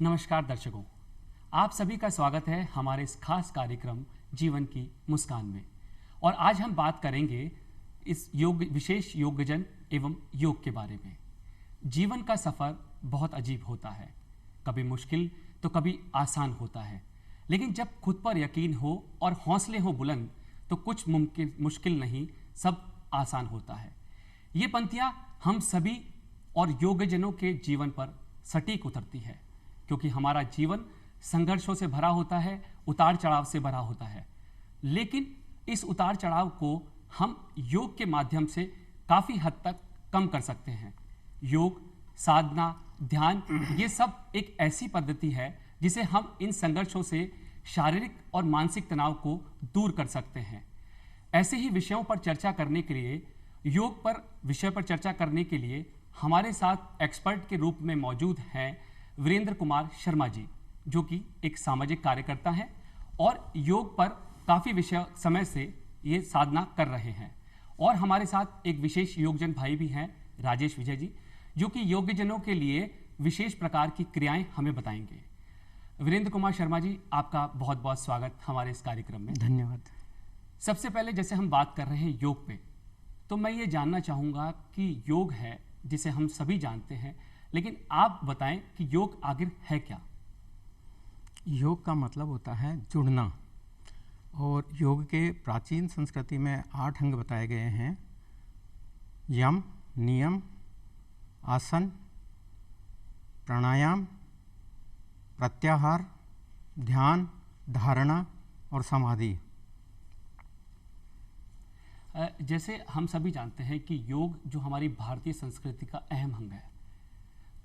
नमस्कार दर्शकों, आप सभी का स्वागत है हमारे इस खास कार्यक्रम जीवन की मुस्कान में। और आज हम बात करेंगे इस विशेष योगजन एवं योग के बारे में। जीवन का सफ़र बहुत अजीब होता है, कभी मुश्किल तो कभी आसान होता है, लेकिन जब खुद पर यकीन हो और हौसले हो बुलंद तो कुछ मुश्किल नहीं, सब आसान होता है। ये पंक्तियाँ हम सभी और योगजनों के जीवन पर सटीक उतरती है, क्योंकि हमारा जीवन संघर्षों से भरा होता है, उतार चढ़ाव से भरा होता है। लेकिन इस उतार चढ़ाव को हम योग के माध्यम से काफ़ी हद तक कम कर सकते हैं। योग, साधना, ध्यान, ये सब एक ऐसी पद्धति है जिसे हम इन संघर्षों से शारीरिक और मानसिक तनाव को दूर कर सकते हैं। ऐसे ही विषयों पर चर्चा करने के लिए, योग पर विषय पर चर्चा करने के लिए हमारे साथ एक्सपर्ट के रूप में मौजूद हैं वीरेंद्र कुमार शर्मा जी, जो कि एक सामाजिक कार्यकर्ता हैं और योग पर काफ़ी समय से ये साधना कर रहे हैं। और हमारे साथ एक विशेष योगजन भाई भी हैं, राजेश विजय जी, जो कि योगजनों के लिए विशेष प्रकार की क्रियाएं हमें बताएंगे। वीरेंद्र कुमार शर्मा जी, आपका बहुत बहुत स्वागत हमारे इस कार्यक्रम में। धन्यवाद। सबसे पहले जैसे हम बात कर रहे हैं योग पे, तो मैं ये जानना चाहूँगा कि योग है जिसे हम सभी जानते हैं, लेकिन आप बताएं कि योग आखिर है क्या? योग का मतलब होता है जुड़ना, और योग के प्राचीन संस्कृति में 8 अंग बताए गए हैं: यम, नियम, आसन, प्राणायाम, प्रत्याहार, ध्यान, धारणा और समाधि। जैसे हम सभी जानते हैं कि योग जो हमारी भारतीय संस्कृति का अहम अंग है,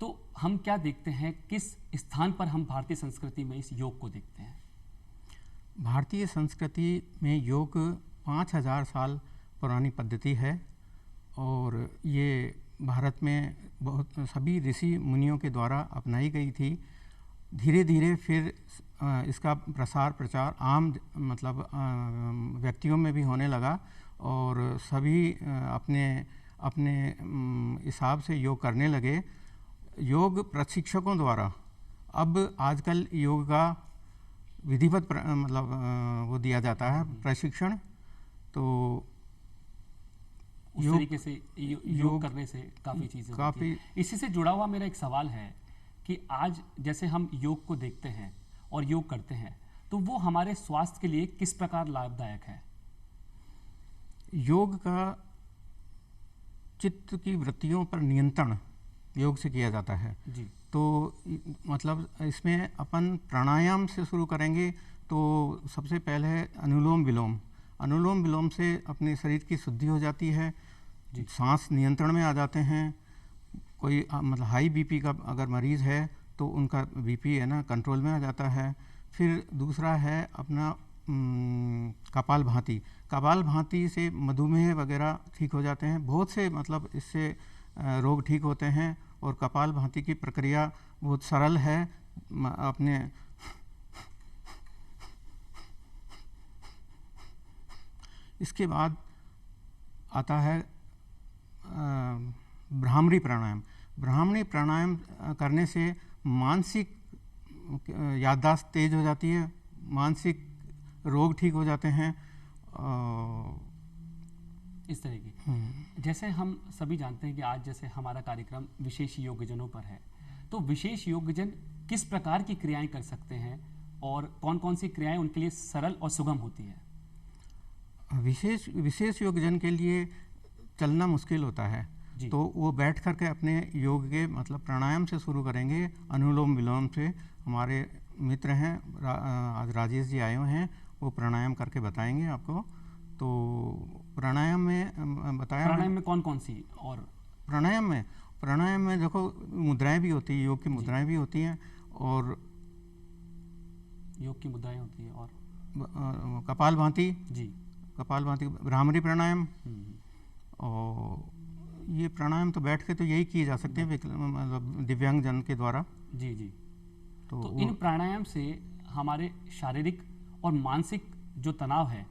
तो हम क्या देखते हैं, किस स्थान पर हम भारतीय संस्कृति में इस योग को देखते हैं? भारतीय संस्कृति में योग 5000 साल पुरानी पद्धति है, और ये भारत में बहुत सभी ऋषि मुनियों के द्वारा अपनाई गई थी। धीरे धीरे फिर इसका प्रसार प्रचार आम व्यक्तियों में भी होने लगा, और सभी अपने अपने हिसाब से योग करने लगे। योग प्रशिक्षकों द्वारा अब आजकल योग का विधिवत वो दिया जाता है प्रशिक्षण। तो उस तरीके से योग करने से काफ़ी चीज़ें होती हैं। इसी से जुड़ा हुआ मेरा एक सवाल है कि आज जैसे हम योग को देखते हैं और योग करते हैं, तो वो हमारे स्वास्थ्य के लिए किस प्रकार लाभदायक है? योग का चित्त की वृत्तियों पर नियंत्रण योग से किया जाता है जी। तो इसमें अपन प्राणायाम से शुरू करेंगे। तो सबसे पहले है अनुलोम विलोम। अनुलोम विलोम से अपने शरीर की शुद्धि हो जाती है, सांस नियंत्रण में आ जाते हैं। कोई हाई बीपी का अगर मरीज़ है तो उनका बीपी है ना कंट्रोल में आ जाता है। फिर दूसरा है अपना कपालभाति। कपालभाति से मधुमेह वगैरह ठीक हो जाते हैं। बहुत से इससे रोग ठीक होते हैं, और कपालभाति की प्रक्रिया बहुत सरल है। अपने इसके बाद आता है भ्रामरी प्राणायाम। भ्रामरी प्राणायाम करने से मानसिक याददाश्त तेज हो जाती है, मानसिक रोग ठीक हो जाते हैं। इस तरह की, जैसे हम सभी जानते हैं कि आज जैसे हमारा कार्यक्रम विशेष योगजनों पर है, तो विशेष योगजन किस प्रकार की क्रियाएं कर सकते हैं और कौन कौन सी क्रियाएं उनके लिए सरल और सुगम होती है? विशेष योगजन के लिए चलना मुश्किल होता है, तो वो बैठ करके अपने योग के प्राणायाम से शुरू करेंगे। अनुलोम विलोम से हमारे मित्र हैं आज राजेश जी आए हुए हैं, वो प्राणायाम करके बताएंगे आपको। तो प्राणायाम में बताया, प्राणायाम में कौन कौन सी? और प्राणायाम में देखो मुद्राएं भी होती है, योग की मुद्राएं भी होती हैं, और योग की मुद्राएं होती है, और कपालभाति जी, कपालभाति, भ्रामरी प्राणायाम। और ये प्राणायाम तो बैठ के तो यही किए जा सकते हैं दिव्यांग जन के द्वारा। जी जी। तो इन प्राणायाम से हमारे शारीरिक और मानसिक जो तनाव है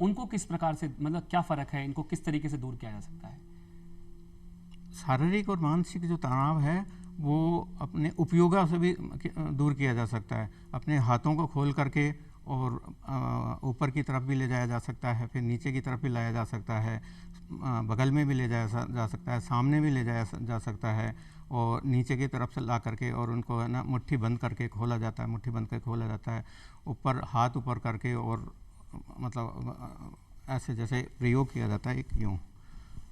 उनको किस प्रकार से, क्या फ़र्क है, इनको किस तरीके से दूर किया जा सकता है? शारीरिक और मानसिक जो तनाव है वो अपने उपयोगा से भी दूर किया जा सकता है। अपने हाथों को खोल करके और ऊपर की तरफ भी ले जाया जा सकता है, फिर नीचे की तरफ भी लाया जा सकता है, बगल में भी ले जाया जा सकता है, सामने भी ले जाया जा सकता है, और नीचे की तरफ से ला करके और उनको है ना मुट्ठी बंद करके खोला जाता है, मुट्ठी बंद करके खोला जाता है, ऊपर हाथ ऊपर करके, और मतलब ऐसे जैसे प्रयोग किया जाता है एक यूँ,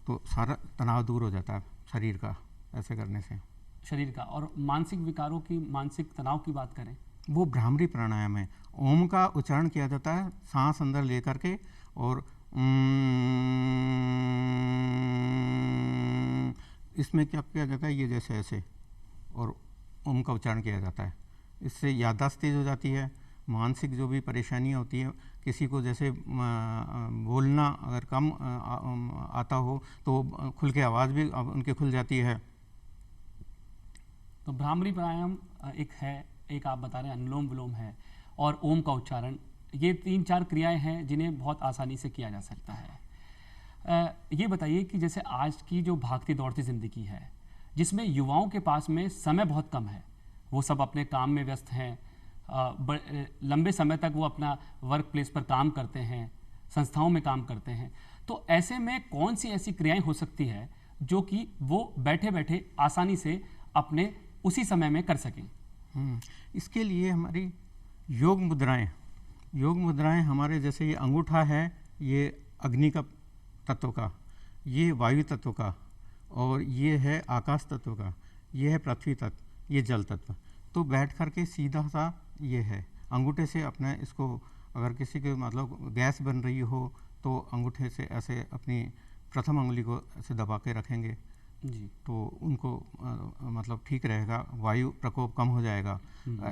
तो सारा तनाव दूर हो जाता है शरीर का ऐसे करने से। शरीर का और मानसिक विकारों की, मानसिक तनाव की बात करें, वो भ्रामरी प्राणायाम है। ओम का उच्चारण किया जाता है सांस अंदर ले करके, और इसमें क्या किया जाता है, ये जैसे ऐसे, और ओम का उच्चारण किया जाता है। इससे याददाश्त तेज हो जाती है। मानसिक जो भी परेशानियाँ होती हैं, किसी को जैसे बोलना अगर कम आता हो तो खुल के आवाज़ भी उनके खुल जाती है। तो भ्रामरी प्राणायाम एक है, एक आप बता रहे हैं अनुलोम विलोम है, और ओम का उच्चारण, ये 3-4 क्रियाएं हैं जिन्हें बहुत आसानी से किया जा सकता है। ये बताइए कि जैसे आज की जो भागती दौड़ती ज़िंदगी है, जिसमें युवाओं के पास में समय बहुत कम है, वो सब अपने काम में व्यस्त हैं, लंबे समय तक वो अपना वर्क प्लेस पर काम करते हैं, संस्थाओं में काम करते हैं, तो ऐसे में कौन सी ऐसी क्रियाएं हो सकती है जो कि वो बैठे बैठे आसानी से अपने उसी समय में कर सकें? इसके लिए हमारी योग मुद्राएं हमारे, जैसे ये अंगूठा है, ये अग्नि का तत्व का, ये वायु तत्व का, और ये है आकाश तत्व का, ये है पृथ्वी तत्व, ये जल तत्व। तो बैठ कर के सीधा सा ये है, अंगूठे से अपना इसको, अगर किसी के मतलब गैस बन रही हो तो अंगूठे से ऐसे अपनी प्रथम उंगली को ऐसे दबा के रखेंगे जी, तो उनको मतलब ठीक रहेगा, वायु प्रकोप कम हो जाएगा।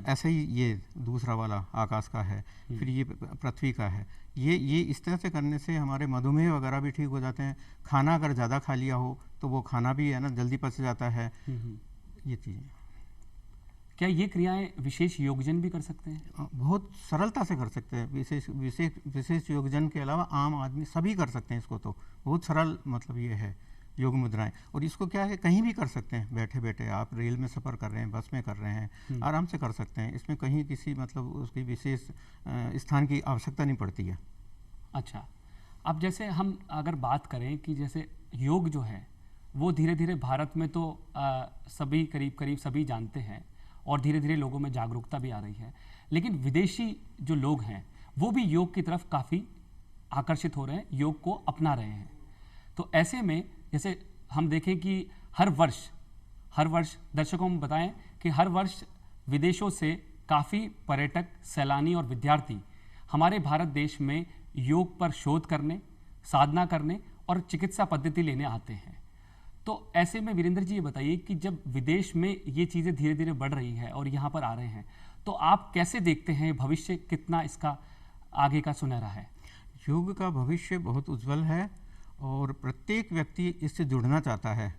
ऐसे ही ये दूसरा वाला आकाश का है, फिर ये पृथ्वी का है। ये इस तरह से करने से हमारे मधुमेह वगैरह भी ठीक हो जाते हैं। खाना अगर ज़्यादा खा लिया हो तो वो खाना भी है ना जल्दी पच जाता है। ये चीज़ें क्या ये क्रियाएं विशेष योगजन भी कर सकते हैं? बहुत सरलता से कर सकते हैं। विशेष योगजन के अलावा आम आदमी सभी कर सकते हैं इसको। तो बहुत सरल मतलब ये है योग मुद्राएं, और इसको क्या है कहीं भी कर सकते हैं, बैठे बैठे आप रेल में सफ़र कर रहे हैं, बस में कर रहे हैं, आराम से कर सकते हैं। इसमें कहीं किसी मतलब उसकी विशेष स्थान की आवश्यकता नहीं पड़ती है। अच्छा, अब जैसे हम अगर बात करें कि जैसे योग जो है वो धीरे धीरे भारत में तो सभी करीब सभी जानते हैं, और धीरे धीरे लोगों में जागरूकता भी आ रही है, लेकिन विदेशी जो लोग हैं वो भी योग की तरफ काफ़ी आकर्षित हो रहे हैं, योग को अपना रहे हैं। तो ऐसे में जैसे हम देखें कि हर वर्ष दर्शकों में बताएं कि हर वर्ष विदेशों से काफ़ी पर्यटक, सैलानी और विद्यार्थी हमारे भारत देश में योग पर शोध करने, साधना करने और चिकित्सा पद्धति लेने आते हैं। तो ऐसे में वीरेंद्र जी ये बताइए कि जब विदेश में ये चीज़ें धीरे धीरे बढ़ रही है और यहाँ पर आ रहे हैं, तो आप कैसे देखते हैं भविष्य कितना इसका आगे का सुनहरा है? योग का भविष्य बहुत उज्जवल है, और प्रत्येक व्यक्ति इससे जुड़ना चाहता है,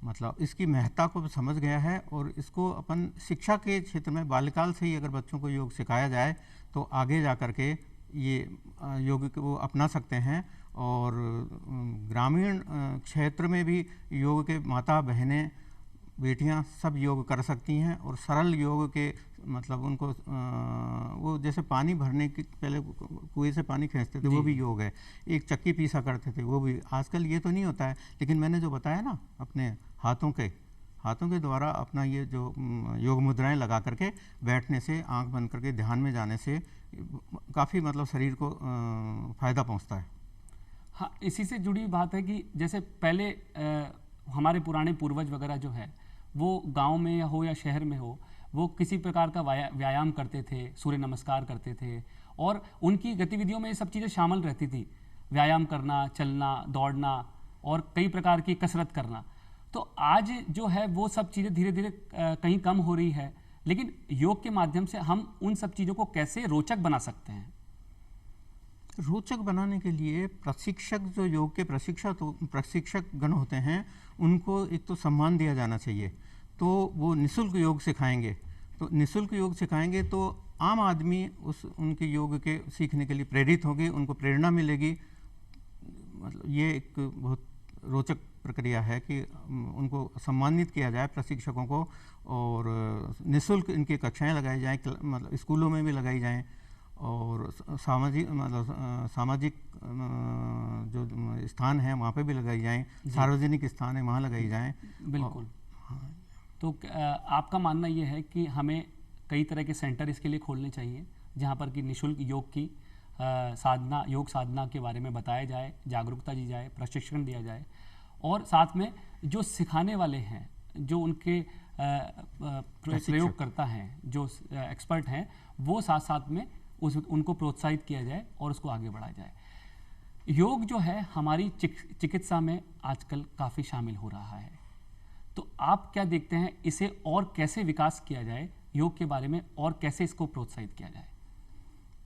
मतलब इसकी महत्ता को समझ गया है, और इसको अपन शिक्षा के क्षेत्र में बाल्यकाल से ही अगर बच्चों को योग सिखाया जाए तो आगे जा कर के ये योग को अपना सकते हैं। और ग्रामीण क्षेत्र में भी योग के माता बहनें, बेटियां सब योग कर सकती हैं, और सरल योग के मतलब उनको वो जैसे पानी भरने के पहले कुएं से पानी खींचते थे, वो भी योग है। एक चक्की पीसा करते थे, वो भी आजकल ये तो नहीं होता है, लेकिन मैंने जो बताया ना अपने हाथों के द्वारा अपना ये जो योग मुद्राएं लगा करके बैठने से, आंख बंद करके ध्यान में जाने से काफ़ी मतलब शरीर को फ़ायदा पहुंचता है। हाँ, इसी से जुड़ी बात है कि जैसे पहले हमारे पुराने पूर्वज वगैरह जो है वो गांव में हो या शहर में हो, वो किसी प्रकार का व्यायाम करते थे, सूर्य नमस्कार करते थे, और उनकी गतिविधियों में ये सब चीज़ें शामिल रहती थी, व्यायाम करना, चलना, दौड़ना और कई प्रकार की कसरत करना। तो आज जो है वो सब चीज़ें धीरे धीरे कहीं कम हो रही है, लेकिन योग के माध्यम से हम उन सब चीज़ों को कैसे रोचक बना सकते हैं? रोचक बनाने के लिए प्रशिक्षक, जो योग के प्रशिक्षक गण होते हैं, उनको एक तो सम्मान दिया जाना चाहिए। तो वो निःशुल्क योग सिखाएंगे, तो निःशुल्क योग सिखाएंगे तो आम आदमी उनके योग के सीखने के लिए प्रेरित होंगे, उनको प्रेरणा मिलेगी। मतलब ये एक बहुत रोचक प्रक्रिया है कि उनको सम्मानित किया जाए प्रशिक्षकों को, और निःशुल्क इनकी कक्षाएं लगाई जाएं, मतलब स्कूलों में भी लगाई जाएं, और सामाजिक मतलब सामाजिक जो स्थान है वहाँ पे भी लगाई जाएं, सार्वजनिक स्थान है वहाँ लगाई जाएं। बिल्कुल। तो आपका मानना ये है कि हमें कई तरह के सेंटर इसके लिए खोलने चाहिए जहाँ पर कि निःशुल्क योग की योग साधना के बारे में बताया जाए, जागरूकता दी जाए, प्रशिक्षण दिया जाए, और साथ में जो सिखाने वाले हैं, जो उनके प्रयोगकर्ता हैं, जो एक्सपर्ट हैं, वो साथ साथ में उनको प्रोत्साहित किया जाए और उसको आगे बढ़ाया जाए। योग जो है हमारी चिकित्सा में आजकल काफ़ी शामिल हो रहा है, तो आप क्या देखते हैं इसे और कैसे विकास किया जाए, योग के बारे में और कैसे इसको प्रोत्साहित किया जाए?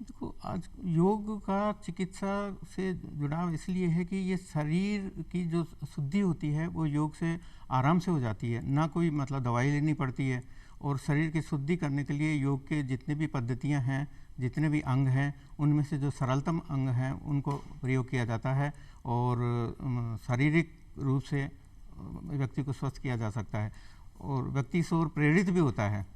देखो, आज योग का चिकित्सा से जुड़ाव इसलिए है कि ये शरीर की जो शुद्धि होती है वो योग से आराम से हो जाती है, ना कोई मतलब दवाई लेनी पड़ती है। और शरीर की शुद्धि करने के लिए योग के जितने भी पद्धतियां हैं, जितने भी अंग हैं, उनमें से जो सरलतम अंग हैं उनको प्रयोग किया जाता है, और शारीरिक रूप से व्यक्ति को स्वस्थ किया जा सकता है, और व्यक्ति से और प्रेरित भी होता है।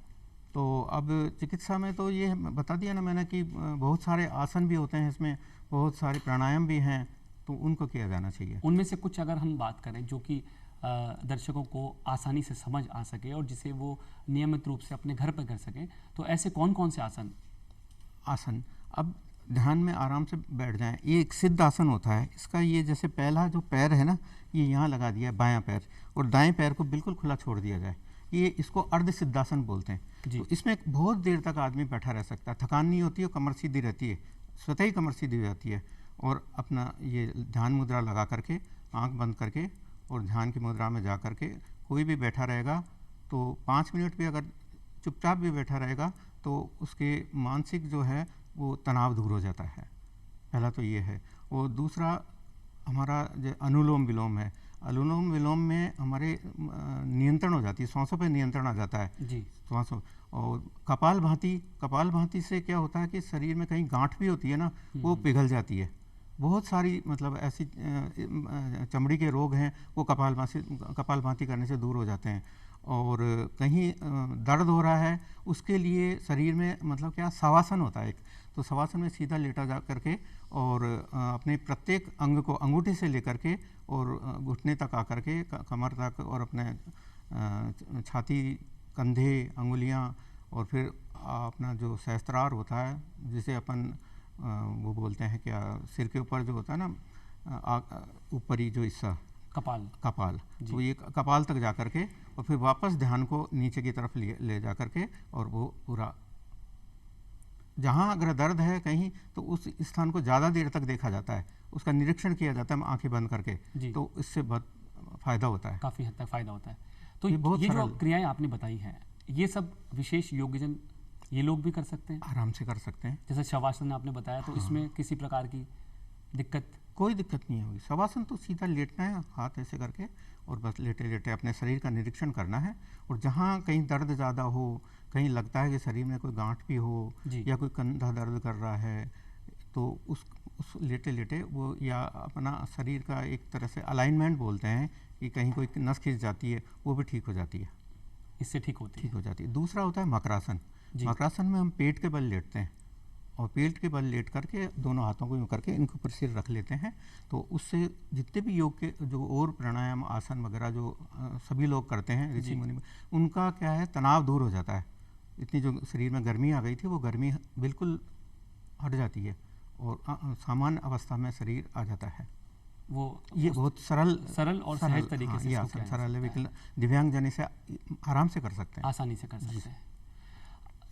तो अब चिकित्सा में तो ये बता दिया ना मैंने कि बहुत सारे आसन भी होते हैं, इसमें बहुत सारे प्राणायाम भी हैं, तो उनको किया जाना चाहिए। उनमें से कुछ अगर हम बात करें जो कि दर्शकों को आसानी से समझ आ सके और जिसे वो नियमित रूप से अपने घर पर कर सकें, तो ऐसे कौन कौन से आसन? अब ध्यान में आराम से बैठ जाएं। ये एक सिद्ध आसन होता है। इसका ये जैसे पहला जो पैर है ना, ये यहाँ लगा दिया है बायां पैर, और दाएं पैर को बिल्कुल खुला छोड़ दिया जाए। ये इसको अर्ध सिद्धासन बोलते हैं। तो इसमें बहुत देर तक आदमी बैठा रह सकता है, थकान नहीं होती है, कमर सीधी रहती है, स्वतः ही कमर सीधी हो जाती है। और अपना ये ध्यान मुद्रा लगा करके, आंख बंद करके और ध्यान की मुद्रा में जा करके कोई भी बैठा रहेगा तो 5 मिनट भी अगर चुपचाप भी बैठा रहेगा तो उसके मानसिक जो है वो तनाव दूर हो जाता है। पहला तो ये है। और दूसरा हमारा जो अनुलोम विलोम है, अनुलोम विलोम में हमारे नियंत्रण हो जाती है, सांसों पे नियंत्रण आ जाता है जी। सांसों। और कपालभाति से क्या होता है कि शरीर में कहीं गांठ भी होती है ना, वो पिघल जाती है। बहुत सारी मतलब ऐसी चमड़ी के रोग हैं वो कपालभाति करने से दूर हो जाते हैं। और कहीं दर्द हो रहा है उसके लिए शरीर में मतलब क्या शवासन होता है एक, तो शवासन में सीधा लेटा जा करके और अपने प्रत्येक अंग को अंगूठे से लेकर के और घुटने तक आकर के कमर तक और अपने छाती, कंधे, अंगुलियां और फिर अपना जो सहस्त्रार होता है जिसे अपन वो बोलते हैं क्या, सिर के ऊपर जो होता है ना ऊपरी जो हिस्सा कपाल, तो ये कपाल तक जा करके और फिर वापस ध्यान को नीचे की तरफ ले जा करके और वो पूरा जहाँ अगर दर्द है कहीं तो उस स्थान को ज़्यादा देर तक देखा जाता है, उसका निरीक्षण किया जाता है आंखें बंद करके, तो इससे बहुत फायदा होता है, काफ़ी हद तक फायदा होता है। तो ये जो क्रियाएं आपने बताई हैं ये सब विशेष योग्यजन ये लोग भी कर सकते हैं, आराम से कर सकते हैं। जैसे शवासन आपने बताया, तो इसमें किसी प्रकार की कोई दिक्कत नहीं होगी। शवासन तो सीधा लेटना है, हाथ ऐसे करके और बस लेटे लेटे अपने शरीर का निरीक्षण करना है। और जहाँ कहीं दर्द ज़्यादा हो, कहीं लगता है कि शरीर में कोई गांठ भी हो या कोई कंधा दर्द कर रहा है, तो उस लेटे लेटे वो या अपना शरीर का एक तरह से अलाइनमेंट बोलते हैं कि कहीं कोई नस खिंच जाती है वो भी ठीक हो जाती है, इससे ठीक हो जाती है। दूसरा होता है मकरासन। मकरासन में हम पेट के बल लेटते हैं और पेट के बल लेट करके दोनों हाथों को यूँ करके इनको ऊपर सिर रख लेते हैं। तो उससे जितने भी योग के जो और प्राणायाम आसन वगैरह जो सभी लोग करते हैं ऋषि मुनि में, उनका क्या है तनाव दूर हो जाता है। इतनी जो शरीर में गर्मी आ गई थी वो गर्मी बिल्कुल हट जाती है और सामान्य अवस्था में शरीर आ जाता है। वो ये बहुत सरल और सहज तरीके से आसन सरल है, दिव्यांग जन से आराम से कर सकते हैं, आसानी से कर सकते हैं।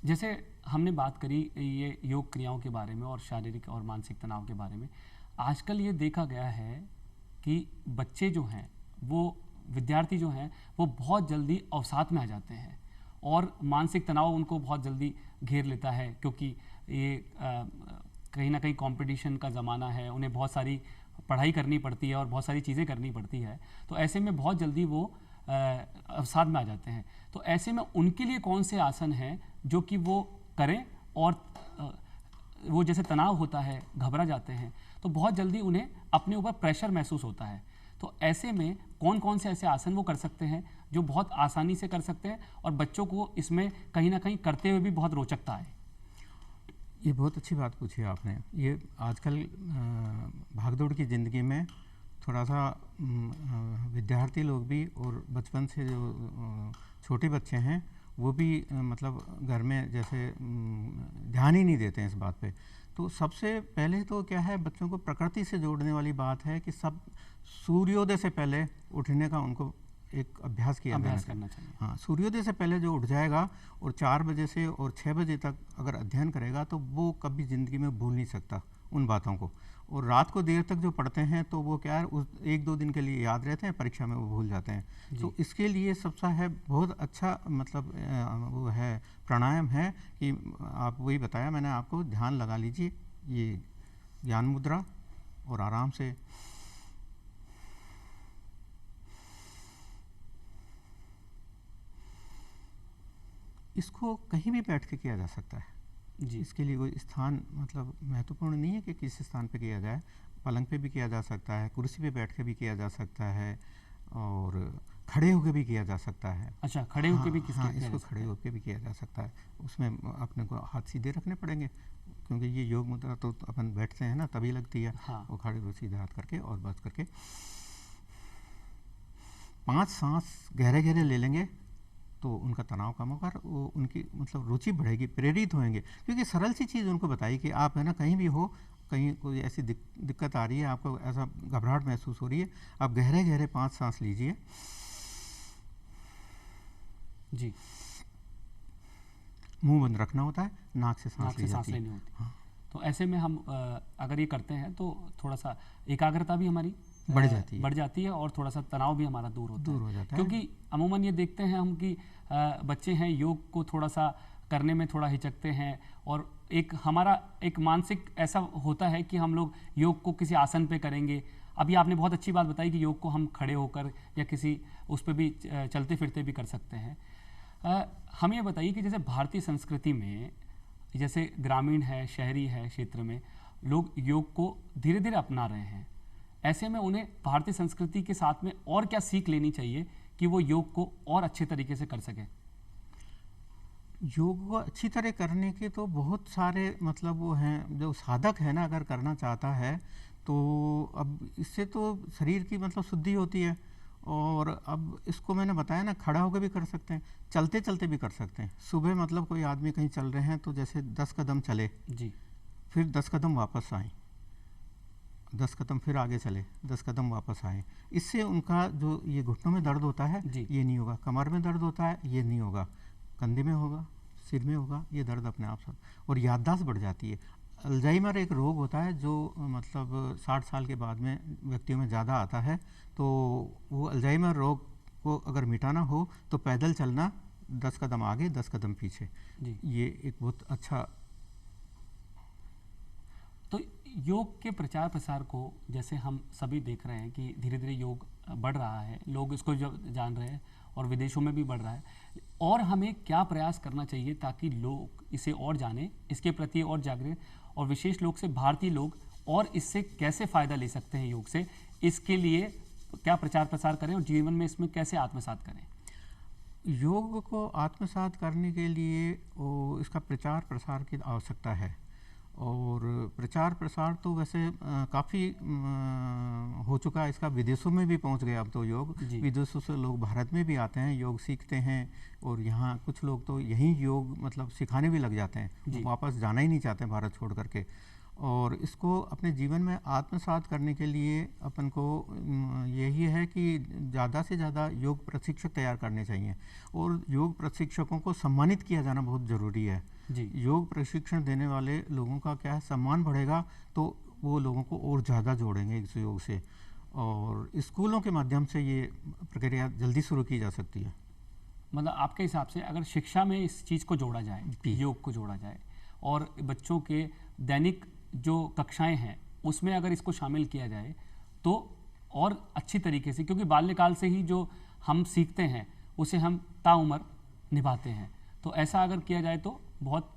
जैसे हमने बात करी ये योग क्रियाओं के बारे में और शारीरिक और मानसिक तनाव के बारे में, आजकल ये देखा गया है कि बच्चे जो हैं वो विद्यार्थी जो हैं वो बहुत जल्दी अवसाद में आ जाते हैं और मानसिक तनाव उनको बहुत जल्दी घेर लेता है, क्योंकि ये कहीं ना कहीं कंपटीशन का ज़माना है, उन्हें बहुत सारी पढ़ाई करनी पड़ती है और बहुत सारी चीज़ें करनी पड़ती है, तो ऐसे में बहुत जल्दी वो अवसाद में आ जाते हैं। तो ऐसे में उनके लिए कौन से आसन हैं जो कि वो करें और वो जैसे तनाव होता है, घबरा जाते हैं, तो बहुत जल्दी उन्हें अपने ऊपर प्रेशर महसूस होता है, तो ऐसे में कौन कौन से ऐसे आसन वो कर सकते हैं जो बहुत आसानी से कर सकते हैं और बच्चों को इसमें कहीं ना कहीं करते हुए भी बहुत रोचकता है? ये बहुत अच्छी बात पूछी आपने। ये आजकल भागदौड़ की ज़िंदगी में थोड़ा सा विद्यार्थी लोग भी और बचपन से जो छोटे बच्चे हैं वो भी मतलब घर में जैसे ध्यान ही नहीं देते हैं इस बात पे। तो सबसे पहले तो क्या है, बच्चों को प्रकृति से जोड़ने वाली बात है कि सब सूर्योदय से पहले उठने का उनको एक अभ्यास करना चाहिए। हाँ, सूर्योदय से पहले जो उठ जाएगा और 4 बजे से और 6 बजे तक अगर अध्ययन करेगा तो वो कभी ज़िंदगी में भूल नहीं सकता उन बातों को। और रात को देर तक जो पढ़ते हैं तो वो क्या है, उस 1-2 दिन के लिए याद रहते हैं, परीक्षा में वो भूल जाते हैं। तो इसके लिए सबसे है बहुत अच्छा मतलब वो है प्राणायाम है कि आप वही बताया मैंने आपको, ध्यान लगा लीजिए, ये ज्ञान मुद्रा, और आराम से इसको कहीं भी बैठ के किया जा सकता है जी। इसके लिए कोई स्थान मतलब महत्वपूर्ण नहीं है कि किस स्थान पे किया जाए। पलंग पे भी किया जा सकता है, कुर्सी पे बैठ के भी किया जा सकता है, और खड़े होकर भी किया जा सकता है। अच्छा, खड़े होकर भी हाँ, इसको खड़े होकर भी किया जा सकता है। उसमें अपने को हाथ सीधे रखने पड़ेंगे क्योंकि ये योग मुद्रा तो अपन बैठते हैं ना तभी लगती है। हाँ। वो खड़े को सीधे हाथ करके और बस करके 5 सांस गहरे गहरे ले लेंगे तो उनका तनाव कम होगा, वो उनकी मतलब रुचि बढ़ेगी, प्रेरित होंगे। क्योंकि सरल सी चीज़ उनको बताई कि आप है ना कहीं भी हो, कहीं कोई ऐसी दिक्कत आ रही है, आपको ऐसा घबराहट महसूस हो रही है, आप गहरे गहरे 5 सांस लीजिए जी। मुंह बंद रखना होता है, नाक से सांस लेनी होती है। हाँ। तो ऐसे में हम अगर ये करते हैं तो थोड़ा सा एकाग्रता भी हमारी बढ़ जाती है और थोड़ा सा तनाव भी हमारा दूर हो जाता है। क्योंकि अमूमन ये देखते हैं हम कि बच्चे हैं योग को थोड़ा सा करने में थोड़ा हिचकते हैं, और एक हमारा एक मानसिक ऐसा होता है कि हम लोग योग को किसी आसन पे करेंगे। अभी आपने बहुत अच्छी बात बताई कि योग को हम खड़े होकर या किसी उस पर भी चलते फिरते भी कर सकते हैं। हमें ये बताइए कि जैसे भारतीय संस्कृति में जैसे ग्रामीण है, शहरी है क्षेत्र में लोग योग को धीरे धीरे अपना रहे हैं, ऐसे में उन्हें भारतीय संस्कृति के साथ में और क्या सीख लेनी चाहिए कि वो योग को और अच्छे तरीके से कर सकें? योग को अच्छी तरह करने के तो बहुत सारे मतलब वो हैं, जो साधक है ना अगर करना चाहता है तो अब इससे तो शरीर की मतलब शुद्धि होती है। और अब इसको मैंने बताया ना, खड़ा होकर भी कर सकते हैं, चलते चलते भी कर सकते हैं। सुबह मतलब कोई आदमी कहीं चल रहे हैं तो जैसे 10 कदम चले जी, फिर 10 कदम वापस आए, 10 कदम फिर आगे चले, 10 कदम वापस आए। इससे उनका जो ये घुटनों में दर्द होता है ये नहीं होगा, कमर में दर्द होता है ये नहीं होगा, कंधे में होगा, सिर में होगा, ये दर्द अपने आप से। और याददाश्त बढ़ जाती है। अल्जाइमर एक रोग होता है जो मतलब 60 साल के बाद में व्यक्तियों में ज़्यादा आता है। तो वो अल्जाइमर रोग को अगर मिटाना हो तो पैदल चलना, 10 कदम आगे 10 कदम पीछे जी, ये एक बहुत अच्छा। तो योग के प्रचार प्रसार को जैसे हम सभी देख रहे हैं कि धीरे धीरे योग बढ़ रहा है, लोग इसको जान रहे हैं और विदेशों में भी बढ़ रहा है, और हमें क्या प्रयास करना चाहिए ताकि लोग इसे और जानें, इसके प्रति और जागृत, और विशेष लोग से भारतीय लोग और इससे कैसे फ़ायदा ले सकते हैं योग से, इसके लिए क्या प्रचार प्रसार करें और जीवन में इसमें कैसे आत्मसात करें? योग को आत्मसात करने के लिए इसका प्रचार प्रसार की आवश्यकता है। और प्रचार प्रसार तो वैसे काफ़ी हो चुका है, इसका विदेशों में भी पहुंच गया अब तो योग। विदेशों से लोग भारत में भी आते हैं, योग सीखते हैं, और यहाँ कुछ लोग तो यहीं योग मतलब सिखाने भी लग जाते हैं, वापस जाना ही नहीं चाहते भारत छोड़ करके। और इसको अपने जीवन में आत्मसात करने के लिए अपन को यही है कि ज़्यादा से ज़्यादा योग प्रशिक्षक तैयार करने चाहिए, और योग प्रशिक्षकों को सम्मानित किया जाना बहुत ज़रूरी है जी। योग प्रशिक्षण देने वाले लोगों का क्या है, सम्मान बढ़ेगा तो वो लोगों को और ज़्यादा जोड़ेंगे इस योग से, और स्कूलों के माध्यम से ये प्रक्रिया जल्दी शुरू की जा सकती है। मतलब आपके हिसाब से अगर शिक्षा में इस चीज़ को जोड़ा जाए, योग को जोड़ा जाए, और बच्चों के दैनिक जो कक्षाएं हैं उसमें अगर इसको शामिल किया जाए तो और अच्छी तरीके से, क्योंकि बाल्यकाल से ही जो हम सीखते हैं उसे हम ताउम्र निभाते हैं, तो ऐसा अगर किया जाए तो बहुत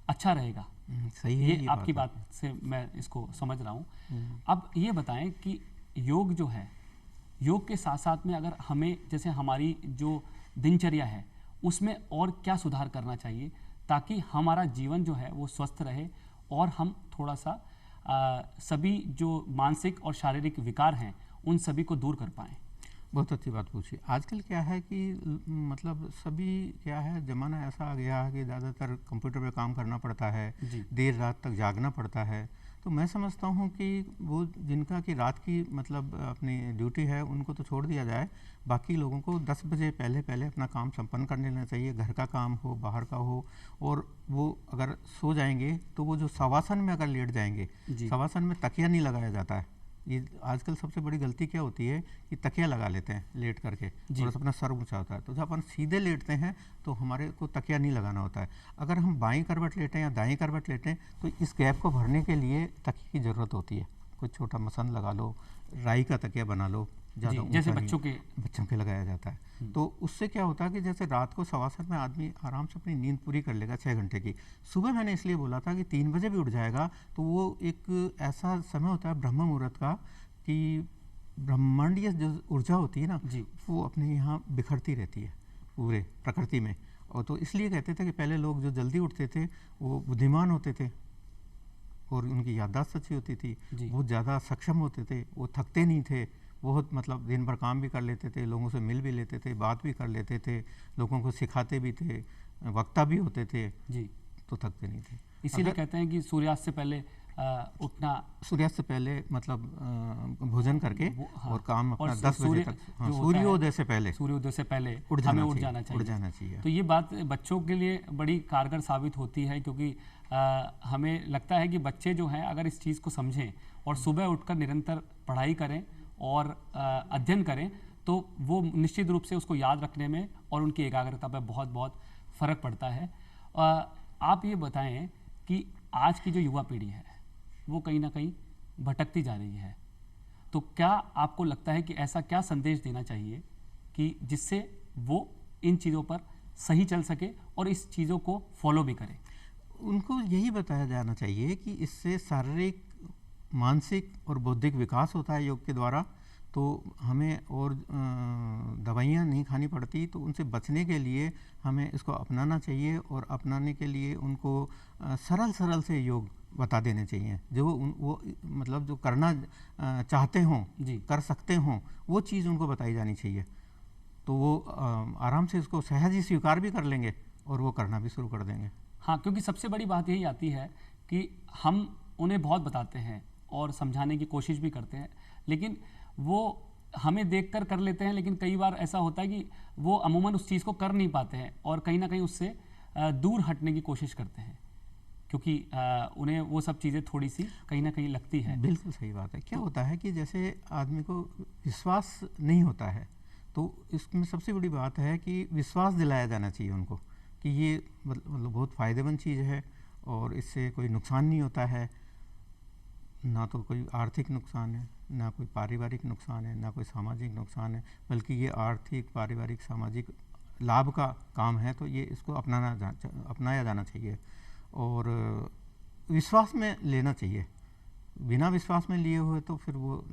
अच्छा रहेगा। सही है, ये आपकी बात से मैं इसको समझ रहा हूँ। अब ये बताएं कि योग जो है, योग के साथ साथ में अगर हमें जैसे हमारी जो दिनचर्या है उसमें और क्या सुधार करना चाहिए ताकि हमारा जीवन जो है वो स्वस्थ रहे और हम थोड़ा सा सभी जो मानसिक और शारीरिक विकार हैं उन सभी को दूर कर पाएं? बहुत अच्छी बात पूछी। आजकल क्या है कि मतलब सभी क्या है, ज़माना ऐसा आ गया है कि ज़्यादातर कंप्यूटर पे काम करना पड़ता है, देर रात तक जागना पड़ता है। तो मैं समझता हूँ कि वो जिनका कि रात की मतलब अपनी ड्यूटी है उनको तो छोड़ दिया जाए, बाकी लोगों को 10 बजे पहले पहले अपना काम संपन्न कर लेना चाहिए, घर का काम हो बाहर का हो। और वो अगर सो जाएंगे तो वो जो शवासन में अगर लेट जाएंगे, शवासन में तकिया नहीं लगाया जाता है। ये आजकल सबसे बड़ी गलती क्या होती है कि तकिया लगा लेते हैं लेट करके और अपना सर ऊंचा होता है। तो जब अपन सीधे लेटते हैं तो हमारे को तकिया नहीं लगाना होता है। अगर हम बाईं करवट लेटें या दाईं करवट लेटें तो इस गैप को भरने के लिए तकिए की ज़रूरत होती है। कोई छोटा मसन लगा लो, राई का तकिया बना लो, ज़्यादा जैसे बच्चों के लगाया जाता है। तो उससे क्या होता है कि जैसे रात को शवासन में आदमी आराम से अपनी नींद पूरी कर लेगा 6 घंटे की। सुबह मैंने इसलिए बोला था कि 3 बजे भी उठ जाएगा तो वो एक ऐसा समय होता है ब्रह्म मुहूर्त का कि ब्रह्मांडीय जो ऊर्जा होती है ना वो अपने यहाँ बिखरती रहती है पूरे प्रकृति में। और तो इसलिए कहते थे कि पहले लोग जो जल्दी उठते थे वो बुद्धिमान होते थे और उनकी याददाश्त अच्छी होती थी, बहुत ज़्यादा सक्षम होते थे, वो थकते नहीं थे, बहुत मतलब दिन भर काम भी कर लेते थे, लोगों से मिल भी लेते थे, बात भी कर लेते थे, लोगों को सिखाते भी थे, वक्ता भी होते थे जी, तो थकते नहीं थे। इसीलिए कहते हैं कि सूर्यास्त से पहले उठना, सूर्यास्त से पहले मतलब भोजन करके और काम अपना 10 बजे तक, सूर्योदय से पहले हमें उठ जाना चाहिए। तो ये बात बच्चों के लिए बड़ी कारगर साबित होती है क्योंकि हमें लगता है कि बच्चे जो हैं अगर इस चीज़ को समझें और सुबह उठकर निरंतर पढ़ाई करें और अध्ययन करें तो वो निश्चित रूप से उसको याद रखने में और उनकी एकाग्रता पर बहुत बहुत फ़र्क पड़ता है। आप ये बताएं कि आज की जो युवा पीढ़ी है वो कहीं ना कहीं भटकती जा रही है, तो क्या आपको लगता है कि ऐसा क्या संदेश देना चाहिए कि जिससे वो इन चीज़ों पर सही चल सके और इस चीज़ों को फॉलो भी करें? उनको यही बताया जाना चाहिए कि इससे शारीरिक, मानसिक और बौद्धिक विकास होता है योग के द्वारा। तो हमें और दवाइयाँ नहीं खानी पड़ती, तो उनसे बचने के लिए हमें इसको अपनाना चाहिए और अपनाने के लिए उनको सरल से योग बता देने चाहिए जो वो मतलब जो करना चाहते हों, कर सकते हों, वो चीज़ उनको बताई जानी चाहिए। तो वो आराम से इसको सहज ही स्वीकार भी कर लेंगे और वो करना भी शुरू कर देंगे। हाँ, क्योंकि सबसे बड़ी बात यही आती है कि हम उन्हें बहुत बताते हैं और समझाने की कोशिश भी करते हैं, लेकिन वो हमें देखकर कर लेते हैं, लेकिन कई बार ऐसा होता है कि वो अमूमन उस चीज़ को कर नहीं पाते हैं और कहीं ना कहीं उससे दूर हटने की कोशिश करते हैं क्योंकि उन्हें वो सब चीज़ें थोड़ी सी कहीं ना कहीं लगती है। बिल्कुल सही बात है। क्या होता है कि जैसे आदमी को विश्वास नहीं होता है, तो इसमें सबसे बड़ी बात है कि विश्वास दिलाया जाना चाहिए उनको कि ये मतलब बहुत फ़ायदेमंद चीज़ है और इससे कोई नुकसान नहीं होता है, ना तो कोई आर्थिक नुकसान है, ना कोई पारिवारिक नुकसान है, ना कोई सामाजिक नुकसान है, बल्कि ये आर्थिक, पारिवारिक, सामाजिक लाभ का काम है। तो ये इसको अपनाया जाना चाहिए और विश्वास में लेना चाहिए। बिना विश्वास में लिए हुए तो फिर वो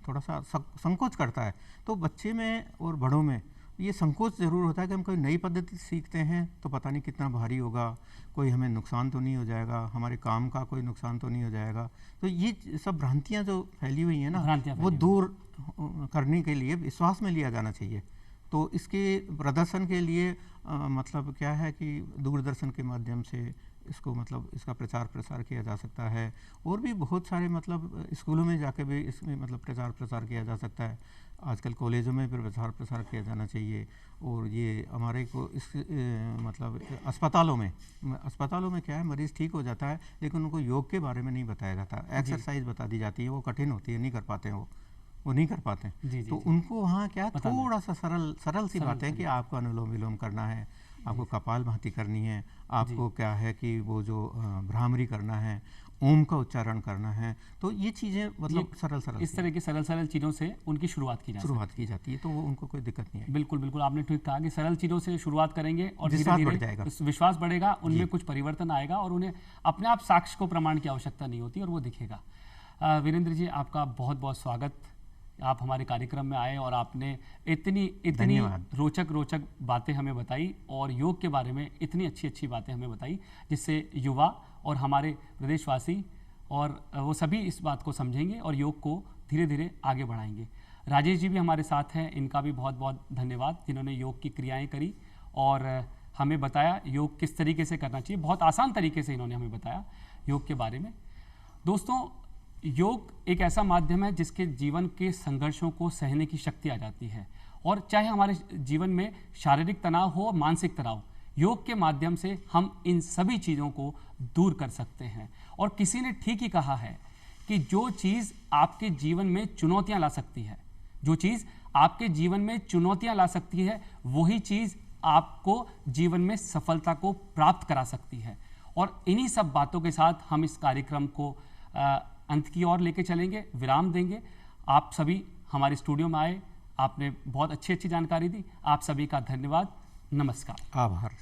थोड़ा सा संकोच करता है। तो बच्चे में और बड़ों में ये संकोच ज़रूर होता है कि हम कोई नई पद्धति सीखते हैं तो पता नहीं कितना भारी होगा, कोई हमें नुकसान तो नहीं हो जाएगा, हमारे काम का कोई नुकसान तो नहीं हो जाएगा। तो ये सब भ्रांतियाँ जो फैली हुई हैं ना, वो दूर करने के लिए विश्वास में लिया जाना चाहिए। तो इसके प्रदर्शन के लिए मतलब क्या है कि दूरदर्शन के माध्यम से इसको मतलब इसका प्रचार प्रसार किया जा सकता है और भी बहुत सारे मतलब स्कूलों में जाके भी इसमें मतलब प्रचार प्रसार किया जा सकता है। आजकल कॉलेजों में भी प्रचार प्रसार किया जाना चाहिए और ये हमारे को इस मतलब अस्पतालों में क्या है, मरीज़ ठीक हो जाता है लेकिन उनको योग के बारे में नहीं बताया जाता। एक्सरसाइज बता दी जाती है, वो कठिन होती है, नहीं कर पाते हैं वो नहीं कर पाते हैं। तो उनको वहाँ क्या थोड़ा सा सरल सी बात है कि आपको अनुलोम विलोम करना है, आपको कपालभाति करनी है, आपको क्या है कि वो जो भ्रामरी करना है, ओम का उच्चारण करना है। तो ये चीज़ें मतलब सरल इस तरह की सरल चीज़ों से उनकी शुरुआत की जाती है, तो वो उनको कोई दिक्कत नहीं है। बिल्कुल आपने ठीक कहा कि सरल चीज़ों से शुरुआत करेंगे और विश्वास बढ़ेगा, उनमें कुछ परिवर्तन आएगा और उन्हें अपने आप साक्ष्य को प्रमाण की आवश्यकता नहीं होती और वो दिखेगा। वीरेंद्र जी, आपका बहुत बहुत स्वागत आप हमारे कार्यक्रम में आए और आपने इतनी धन्यवाद। रोचक बातें हमें बताई और योग के बारे में इतनी अच्छी बातें हमें बताई, जिससे युवा और हमारे प्रदेशवासी और वो सभी इस बात को समझेंगे और योग को धीरे धीरे आगे बढ़ाएंगे। राजेश जी भी हमारे साथ हैं, इनका भी बहुत बहुत धन्यवाद, जिन्होंने योग की क्रियाएं करी और हमें बताया योग किस तरीके से करना चाहिए। बहुत आसान तरीके से इन्होंने हमें बताया योग के बारे में। दोस्तों, योग एक ऐसा माध्यम है जिसके जीवन के संघर्षों को सहने की शक्ति आ जाती है, और चाहे हमारे जीवन में शारीरिक तनाव हो, मानसिक तनाव, योग के माध्यम से हम इन सभी चीज़ों को दूर कर सकते हैं। और किसी ने ठीक ही कहा है कि जो चीज़ आपके जीवन में चुनौतियां ला सकती है, जो चीज़ आपके जीवन में चुनौतियां ला सकती है, वही चीज़ आपको जीवन में सफलता को प्राप्त करा सकती है। और इन्हीं सब बातों के साथ हम इस कार्यक्रम को अंत की ओर लेके चलेंगे, विराम देंगे। आप सभी हमारे स्टूडियो में आए, आपने बहुत अच्छी जानकारी दी। आप सभी का धन्यवाद। नमस्कार। आभार।